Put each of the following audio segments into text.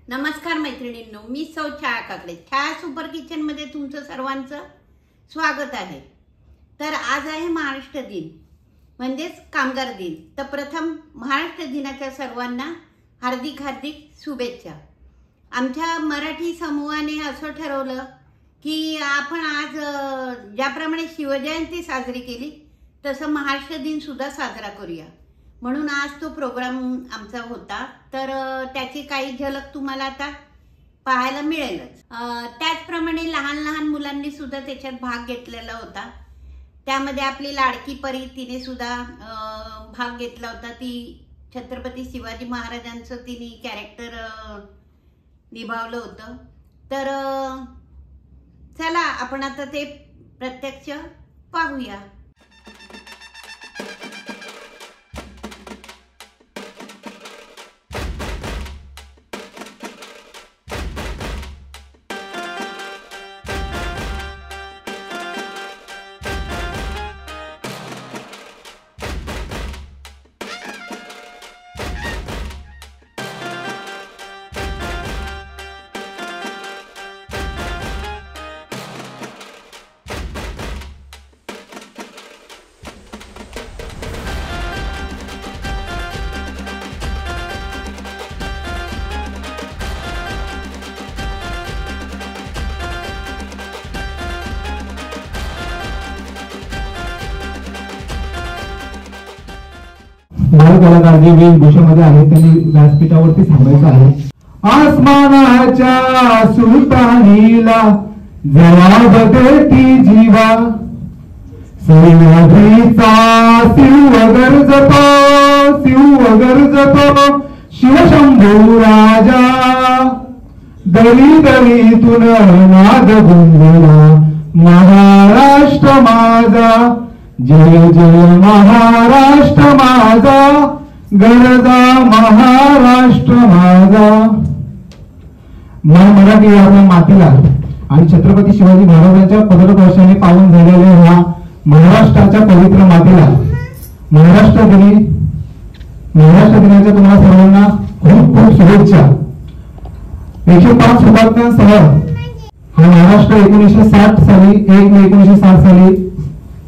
नमस्कार मैत्रिणींनो, मी सौ छाया काकडे, छाया सुपर किचन मध्ये तुमचं सर्वांचं स्वागत आहे। तर आज आहे महाराष्ट्र दिन म्हणजेच कामगार दिन। तर प्रथम महाराष्ट्र दिनाच्या सर्वांना हार्दिक हार्दिक शुभेच्छा। आमच्या मराठी समूहाने असं ठरवलं की आपण आज ज्याप्रमाणे शिवजयंती साजरी केली तसं महाराष्ट्र दिन सुद्धा साजरा करूया, म्हणून आज तो प्रोग्राम आमचा होता। तर त्याची काही झलक तुम्हाला आता पाहायला मिळेलच। त्याचप्रमाणे लहान लहान मुलांनी सुद्धा त्याच्यात भाग घेतलेला होता। त्यामध्ये आपली लाडकी परी तिने सुद्धा भाग घेतला होता। ती छत्रपती शिवाजी महाराजांचं तिने कॅरेक्टर निभावलं होतं। तर चला आपण आता ते प्रत्यक्ष पाहूया। बाल कलाकार जे वेशभूषेमध्ये आहे त्यांनी व्यासपीठावरती सांगायचं आहे। आसमानाच्या सुलतानीला जवाब देती जीवा, सह्याद्रीचा शिव गरजतो शिवशंभू राजा, दरी दरीतून नाद गुंजला महाराष्ट्र माझा, जय जय महाराष्ट्र माझा, गरजा महाराष्ट्र माझा। मराठी आपल्या मातीला आणि छत्रपती शिवाजी महाराजांच्या पदस्पर्शाने पावन झालेल्या ह्या महाराष्ट्राच्या पवित्र मातीला महाराष्ट्र दिनाच्या तुम्हाला सर्वांना खूप खूप शुभेच्छा। 105 हुतात्म्यांसह हा महाराष्ट्र 1960 साली 1 मे 1960 साली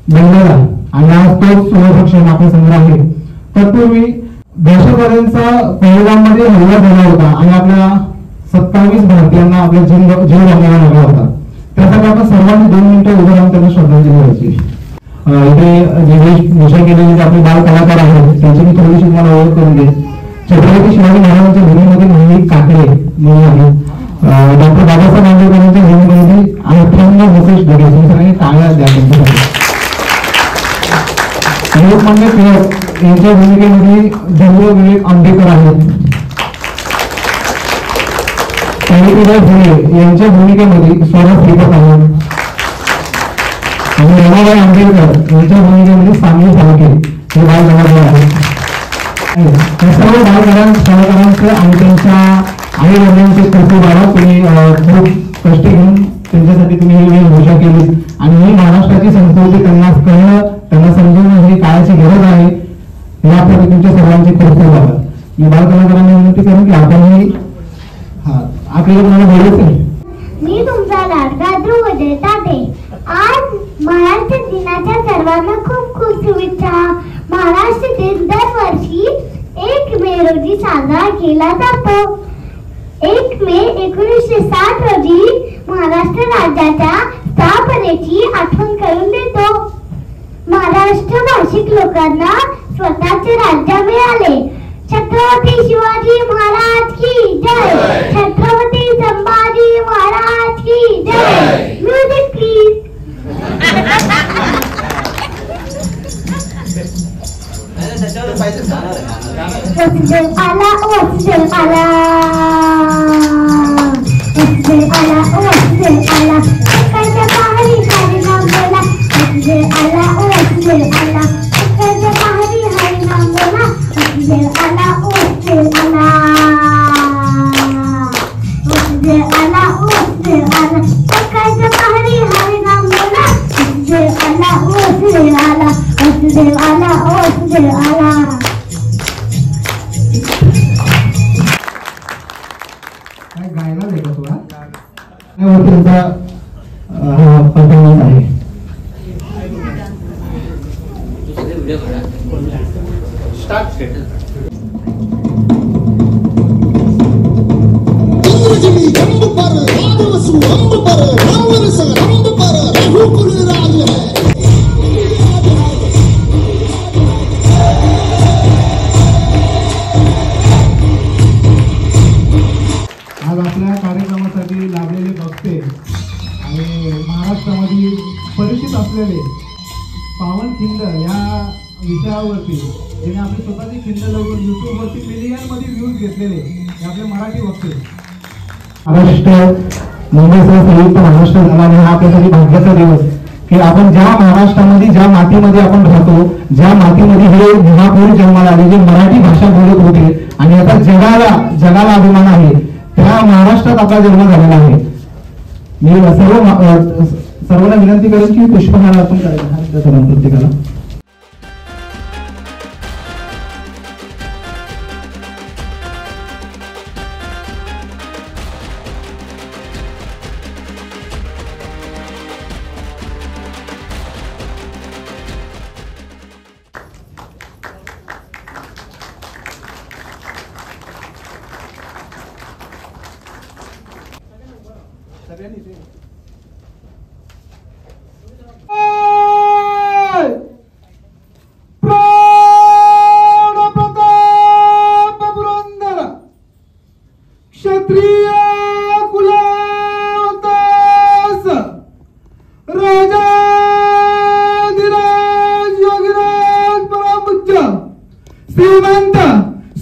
बनलेला आणि आज तोच सुरक्षण आपल्या समोर आहे। तत्पूर्वी दहशतवाद्यांचा पहलगाममध्ये हल्ला झाला होता आणि आपल्या 27 भारतीयांना आपल्या जीव गमवावा लागला होता। त्यासाठी आपण सर्वांनी 2 मिनिटं उभं राहून त्यांना श्रद्धांजली द्यायची। इथे जे वेशभूषा केलेले आपले बाल कलाकार आहेत त्यांची मी थोडीशी तुम्हाला ओळख करून देईन। छत्रपती शिवाजी महाराजांच्या भूमीमध्ये मोहिनी काकडे म्हणून आहे, डॉक्टर बाबासाहेब आंबेडकरांच्या भूमीमध्ये आणि विशेष ढगे सगळ्यांनी टाळ्या द्या त्यांच्यासाठी। लोकमान्य टिळक यांच्या भूमिकेमध्ये जंगल विवेक आंबेडकर आहेत, सावित्रीबाई फुले यांच्या भूमिकेमध्ये स्वराज श्रीपत आहेत आणि रमाबाई आंबेडकर यांच्या भूमिकेमध्ये सामनी फाळके हे बाल कलाकार आहेत। या सर्व बाल कलाकारांचे आणि त्यांच्या आई वडिलांचे खूप आभार। तुम्ही खूप कष्ट घेऊन त्यांच्यासाठी तुम्ही ही वेशभूषा केली आणि ही महाराष्ट्राची संस्कृती त्यांना कळणं त्यांना समजून ही काळाची गरज आहे। यासाठी तुमच्या सर्वांची खूप खूप आभार। मी बाल कलाकारांना विनंती करेन की आपणही आपल्याला तुम्हाला बोलायचं। मी तुमचा लाडका ध्रुव जयताते। आज महाराष्ट्र दिनाच्या सर्वांना खूप खूप शुभेच्छा। महाराष्ट्र दिन दरवर्षी 1 मे रोजी साजरा केला जातो। 1 मे 1960 रोजी महाराष्ट्र राज्याच्या स्थापनेची आठवण करून देतो। महाराष्ट्र भाषिक लोकांना स्वतःचे राज्य मिळाले। छत्रपती शिवाजी महाराज की जय, छत्रपती संभाजी महाराज की जय। Music please. आला आला आला एकाच्या पहाडी हरी नाम बोला, आला आला एकाच्या पहाडी हरी नाम बोला, आला आला एकाच्या पहाडी हरी नाम बोला, आला वसुदेव आला ओ वसुदेव आला. काय गायला नाही का तुला? त्यांचा परफॉर्मन्स आहे. आज आपल्या कार्यक्रमासाठी लाभलेले वक्ते आणि महाराष्ट्रामध्ये परिचित असलेले पावनखिंड या विषयावरती ज्याने आपली स्वतःची खिंड लावून युट्यूबवरती मिलियनमध्ये व्ह्यूज घेतलेले हे आपले मराठी वक्ते. महाराष्ट्र मुंबईसह संयुक्त महाराष्ट्र झाला आणि हा आपल्यासाठी भाग्याचा दिवस की आपण ज्या महाराष्ट्रामध्ये ज्या मातीमध्ये आपण राहतो, ज्या मातीमध्ये हे महापौर जन्माला आले, जे मराठी भाषा बोलत होते आणि आता जगाला अभिमान आहे, त्या महाराष्ट्रात आपला जन्म झालेला आहे. मी सर्वांना विनंती करेन की पुष्पहार अर्पण करायचा प्रत्येकाला. क्षत्रिय कुलावतास राजाधिराज योगीराज परमपूज्य श्रीमंत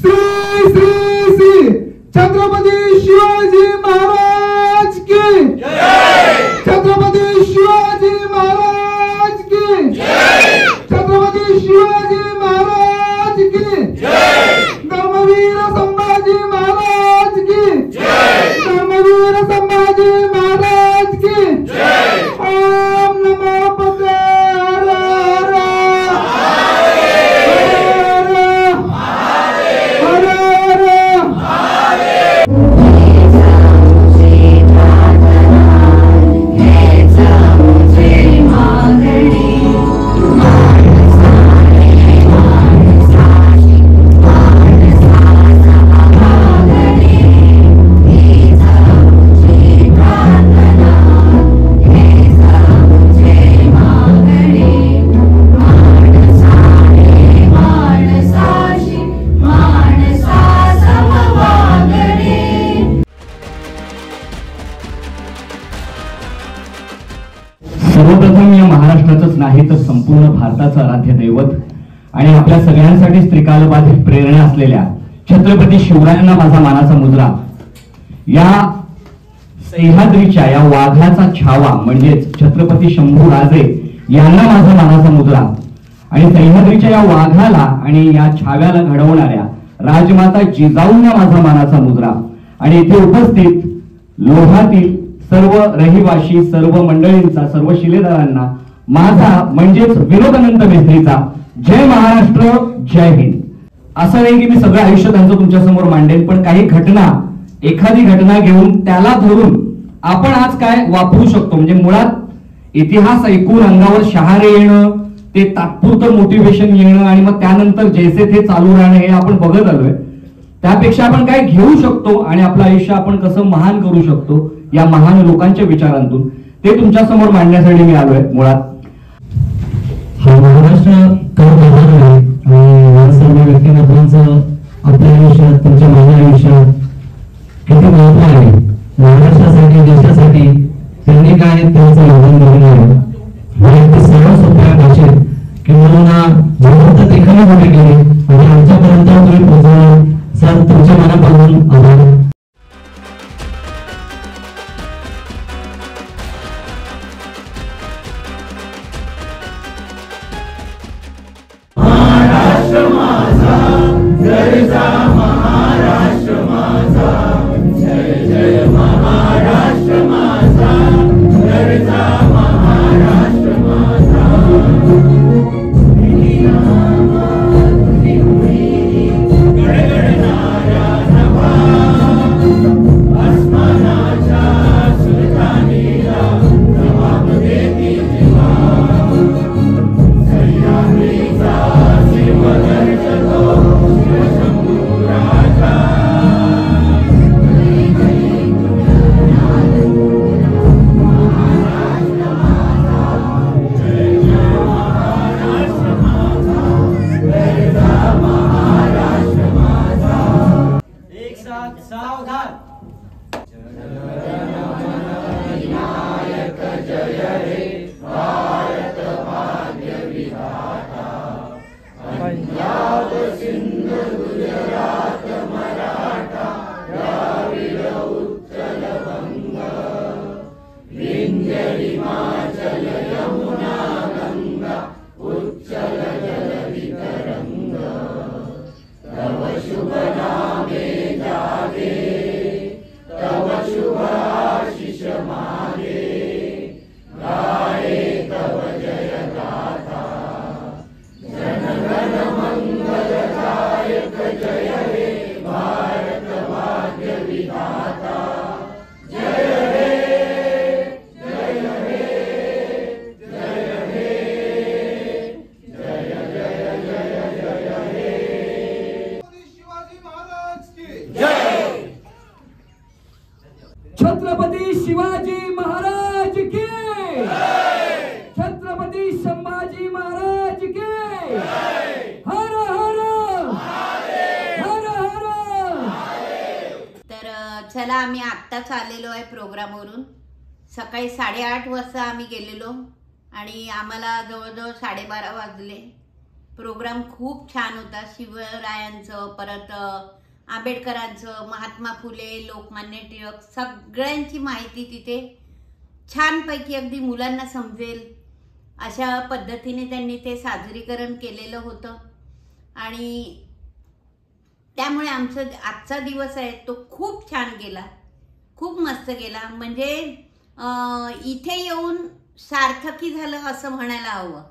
श्री श्री श्री छत्रपती शिवाजी महाराज की छत्रपती शिवाजी महाराज की छत्रपती शिवाजी महाराज की धर्मवीर संभाजी महाराज की धर्मवीर संभाजी महाराज की. ओम नमो बुद्धाय. हर हर सर्वप्रथम या महाराष्ट्राचंच नाही तर संपूर्ण भारताचं आराध्य दैवत आणि आपल्या सगळ्यांसाठी त्रिकालबाधित प्रेरणा असलेल्या छत्रपती शिवरायांना माझा मानाचा मुजरा. या सह्याद्रीच्या या वाघाचा छावा म्हणजेच छत्रपती शंभूराजे यांना माझा मानाचा मुजरा आणि सह्याद्रीच्या या वाघाला आणि या छाव्याला घडवणाऱ्या राजमाता जिजाऊंना माझा मानाचा मुजरा आणि इथे उपस्थित लोहातील सर्व रहिवाशी, सर्व मंडळींचा, सर्व शिलेदारांना माझा म्हणजेच विनोदानंद मेस्त्रीचा जय महाराष्ट्र, जय हिंद. असं नाही की मी सगळं आयुष्य त्यांचं तुमच्या समोर मांडेन, पण काही घटना, एखादी घटना घेऊन त्याला धरून आपण आज काय वापरू शकतो. म्हणजे मुळात इतिहास ऐकून अंगावर शहारे येणं, ते तात्पुरतं मोटिवेशन येणं आणि मग त्यानंतर जैसे ते चालू राहणं हे आपण बघत आलोय. त्यापेक्षा आपण काय घेऊ शकतो आणि आपलं आयुष्य आपण कसं महान करू शकतो या महान लोकांच्या विचारांतून ते तुमच्या समोर मांडण्यासाठी मी आलोय. मुळात हा महाराष्ट्र का महान आहे आणि या सर्व व्यक्तिमत्वांचं आपल्या आयुष्यात, तुमच्या माझ्या आयुष्यात किती महत्व आहे. महाराष्ट्रासाठी, देशासाठी त्यांनी काय त्यांचं योगदान दिलेलं आहे. ते सर्व सोप्या भाषेत किंवा जिवंत देखील मोठे केले आणि आमच्यापर्यंत तुम्ही पोहोचवलं. सर, तुमच्या मनापासून आभार. महाराष्ट्र माझा, गरजा महाराष्ट्र माझा, जय जय महाराष्ट्र माझा, गरजा महाराष्ट्र माझा. शुभ नामे जागे तव शुभ आशीष मागे गाए तव जय गाथा जन गण मंगलदायक जय हे भारत भाग्य विधाता जय हे जय हे जय हे जय जय जय जय हे शिवाजी महाराज की जय छत्रपती शिवाजी महाराज की छत्रपती संभाजी महाराज की हर हर हर हर तर चला आम्ही आत्ताच आलेलो आहे प्रोग्रामवरून. सकाळी 8:30 वाजता आम्ही गेलेलो आणि आम्हाला जवळजवळ 12:30 वाजले. प्रोग्राम खूप छान होता. शिवरायांचं, परत आंबेडकरांचं, महात्मा फुले, लोकमान्य टिळक सगळ्यांची माहिती तिथे छानपैकी अगदी मुलांना समजेल अशा पद्धतीने त्यांनी ते सादरीकरण केलेलं होतं. आणि त्यामुळे आमचा आजचा दिवस आहे तो खूप छान गेला, खूप मस्त गेला. म्हणजे इथे येऊन सार्थकी झालं असं म्हणायला हवं.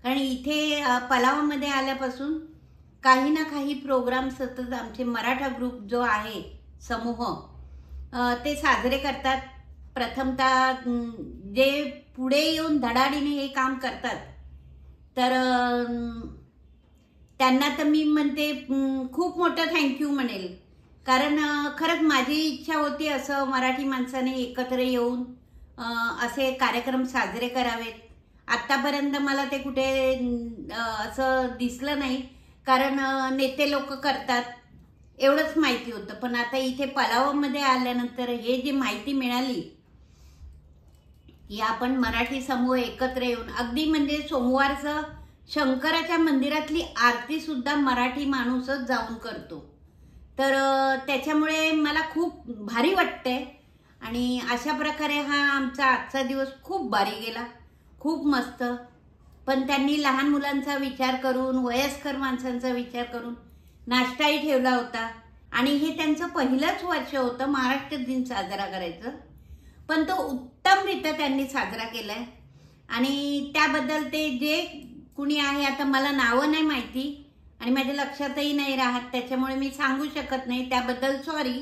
कारण इथे पलावामध्ये आल्यापासून काही ना काही प्रोग्राम सतत आमचे मराठा ग्रुप जो आहे समूह ते साजरे करतात. प्रथमतः जे पुढे येऊन धडाडीने हे काम करतात तर त्यांना तर मी म्हणते खूप मोठं थँक्यू म्हणेल. कारण खरंच माझी इच्छा होती असं मराठी माणसाने एकत्र येऊन असे कार्यक्रम साजरे करावेत. आत्तापर्यंत मला ते कुठे असं दिसलं नाही. कारण नेते लोक करतात एवढंच माहिती होतं. पण आता इथे पलावामध्ये आल्यानंतर हे जी माहिती मिळाली की आपण मराठी समूह एकत्र येऊन अगदी म्हणजे सोमवारचं शंकराच्या मंदिरातली आरती सुद्धा मराठी माणूसच जाऊन करतो. तर त्याच्यामुळे मला खूप भारी वाटतंय. आणि अशा प्रकारे हा आमचा आजचा दिवस खूप भारी गेला, खूप मस्त. पण त्यांनी लहान मुलांचा विचार करून, वयस्कर माणसांचा विचार करून नाश्ताही ठेवला होता. आणि हे त्यांचं पहिलंच वर्ष होतं महाराष्ट्र दिन साजरा करायचं. पण तो उत्तमरित्या त्यांनी साजरा केलाय. आणि त्याबद्दल ते जे कुणी आहे, आता मला नावं नाही माहिती आणि माझ्या लक्षातही नाही राहत, त्याच्यामुळे मी सांगू शकत नाही, त्याबद्दल सॉरी.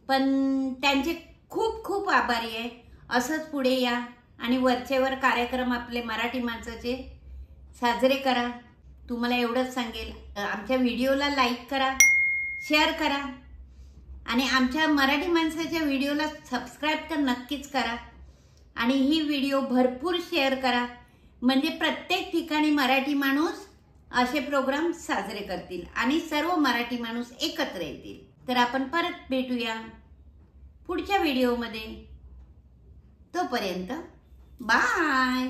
पण त्यांचे खूप खूप आभारी आहे. असंच पुढे या आणि वरचेवर कार्यक्रम आपले मराठी माणसाचे साजरे करा. तुम्हाला एवढंच सांगेल, आमच्या व्हिडिओला लाईक करा, शेअर करा आणि आमच्या मराठी माणसाच्या व्हिडिओला सबस्क्राईब तर नक्कीच करा. आणि ही व्हिडिओ भरपूर शेअर करा, म्हणजे प्रत्येक ठिकाणी मराठी माणूस असे प्रोग्राम साजरे करतील आणि सर्व मराठी माणूस एकत्र येतील. तर आपण परत भेटूया पुढच्या व्हिडिओमध्ये. तोपर्यंत बाय.